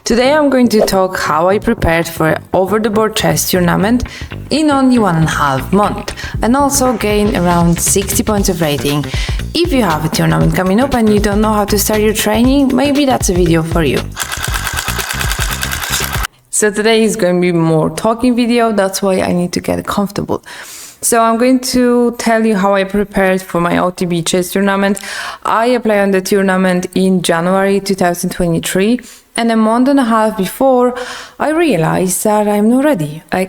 Today I'm going to talk how I prepared for an over-the-board chess tournament in only 1.5 months and also gain around 60 points of rating. If you have a tournament coming up and you don't know how to start your training, maybe that's a video for you. So today is going to be more talking video, that's why I need to get comfortable. So I'm going to tell you how I prepared for my OTB chess tournament. I applied on the tournament in January 2023, and a month and a half before, I realized that I'm not ready. I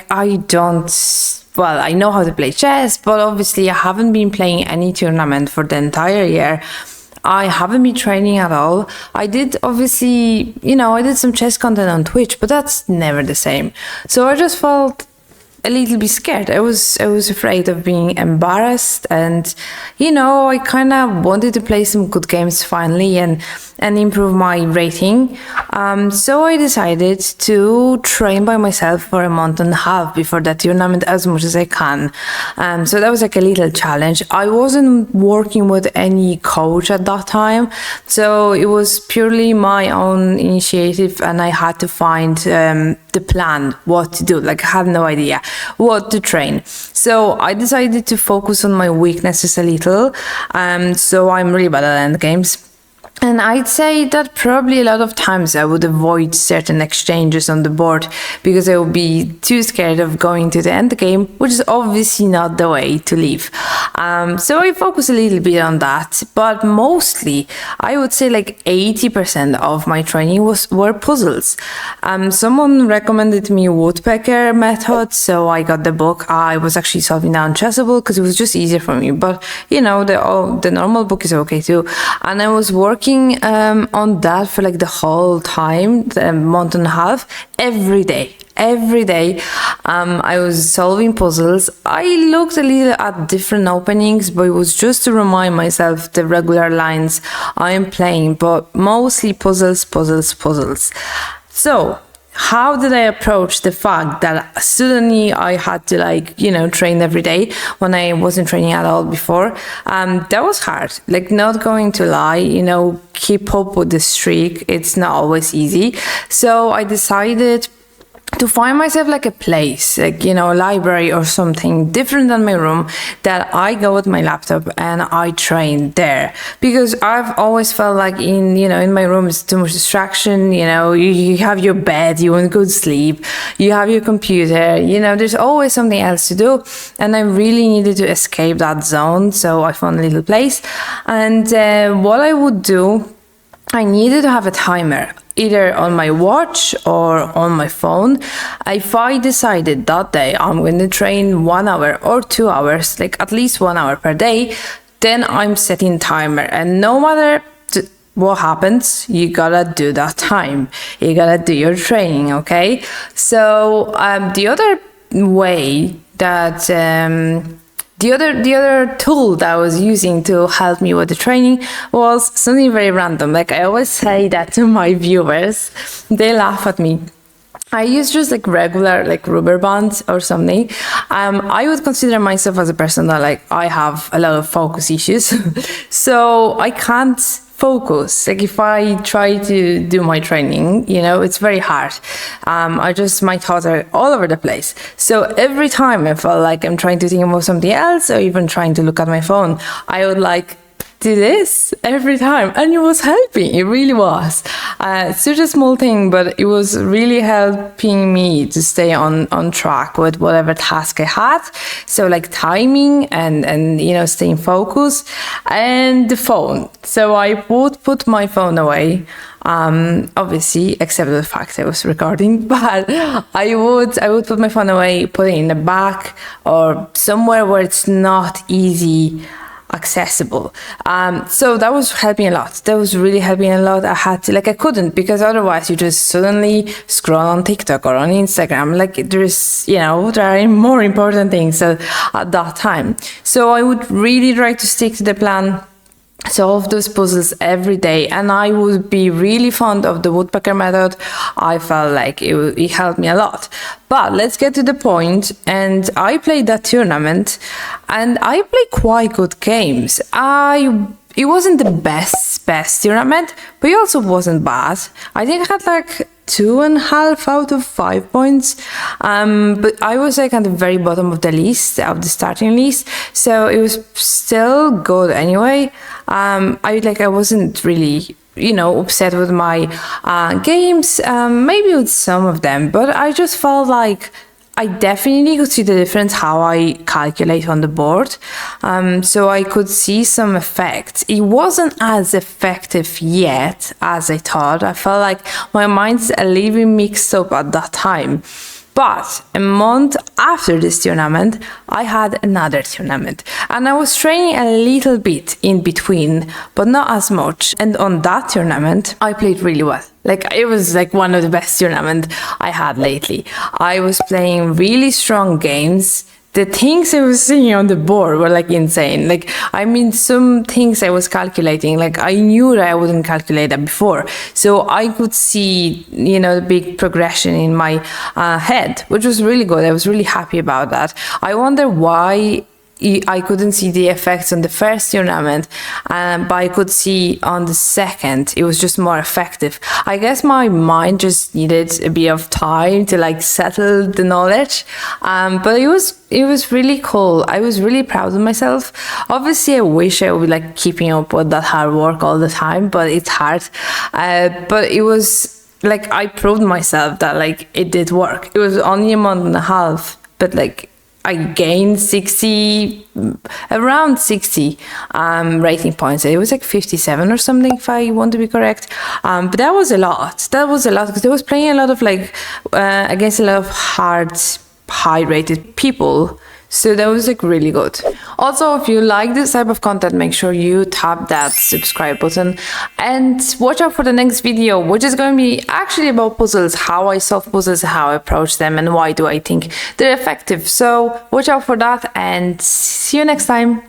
know how to play chess, but obviously I haven't been playing any tournament for the entire year. I haven't been training at all. I did some chess content on Twitch, but that's never the same. So I just felt a little bit scared. I was afraid of being embarrassed, and I kind of wanted to play some good games finally and improve my rating. So I decided to train by myself for 1.5 months before that tournament as much as I can. So that was like a little challenge. I wasn't working with any coach at that time, so it was purely my own initiative, and I had to find the plan, what to do. I had no idea what to train. So I decided to focus on my weaknesses a little. So I'm really bad at endgames. And I'd say that probably a lot of times I would avoid certain exchanges on the board because I would be too scared of going to the end game, which is obviously not the way to live. So I focus a little bit on that, but mostly I would say 80% of my training were puzzles. Someone recommended me woodpecker method, so I got the book. I was actually solving that on Chessable because it was just easier for me, but the normal book is okay too. And I was working on that for the whole time, the month and a half, every day. I was solving puzzles. I looked a little at different openings, but it was just to remind myself the regular lines I am playing, but mostly puzzles. So how did I approach the fact that suddenly I had to train every day when I wasn't training at all before? That was hard, not going to lie, keep up with the streak. It's not always easy. So I decided to find myself a place, a library or something different than my room, that I go with my laptop and I train there. Because I've always felt in my room is too much distraction. You have your bed, you want good sleep, you have your computer, there's always something else to do. And I really needed to escape that zone. So I found a little place. And what I would do, I needed to have a timer, either on my watch or on my phone. If I decided that day I'm going to train 1 hour or 2 hours, at least 1 hour per day, then I'm setting timer. And no matter what happens, you gotta do that time. You gotta do your training, okay? So the other way that the other tool that I was using to help me with the training was something very random. I always say that to my viewers, they laugh at me. I use just regular rubber bands or something. I would consider myself as a person that I have a lot of focus issues, so I can't focus. If I try to do my training, it's very hard. My thoughts are all over the place. So every time I felt like I'm trying to think about something else or even trying to look at my phone, I would do this every time, and it was helping. It really was. It's such a small thing, but it was really helping me to stay on track with whatever task I had. So timing and staying focused, and the phone. So I would put my phone away. Obviously, except the fact I was recording, but I would put my phone away, put it in the back or somewhere where it's not easy accessible. So that was helping a lot. That was really helping a lot. I had to, I couldn't, because otherwise you just suddenly scroll on TikTok or on Instagram. There are more important things at that time. So I would really try to stick to the plan, solve those puzzles every day, and I would be really fond of the woodpecker method. I felt it helped me a lot. But let's get to the point. And I played that tournament, and I played quite good games. It wasn't the best tournament, but it also wasn't bad. I think I had 2.5 out of 5 points. But I was like at the very bottom of the list, of the starting list, so it was still good anyway. I wasn't really, you know, upset with my games, maybe with some of them, but I just felt like I definitely could see the difference how I calculate on the board. So I could see some effects. It wasn't as effective yet as I thought. I felt like my mind's a little bit mixed up at that time. But a month after this tournament, I had another tournament, and I was training a little bit in between, but not as much. And on that tournament, I played really well. Like, it was like one of the best tournaments I had lately. I was playing really strong games. The things I was seeing on the board were like insane. Like, I mean, some things I was calculating, like I knew that I wouldn't calculate that before. So I could see, you know, the big progression in my head, which was really good. I was really happy about that. I wonder why I couldn't see the effects on the first tournament, but I could see on the second. It was just more effective. I guess my mind just needed a bit of time to like settle the knowledge. But it was really cool. I was really proud of myself. Obviously, I wish I would be like keeping up with that hard work all the time, but it's hard. But it was like I proved myself that like it did work. It was only a month and a half, but like I gained around 60 rating points. It was like 57 or something, if I want to be correct. But that was a lot. Because I was playing a lot of like against a lot of high rated people. So that was like really good. Also, if you like this type of content, make sure you tap that subscribe button and watch out for the next video, which is going to be actually about puzzles, how I solve puzzles, how I approach them, and why do I think they're effective. So watch out for that and see you next time.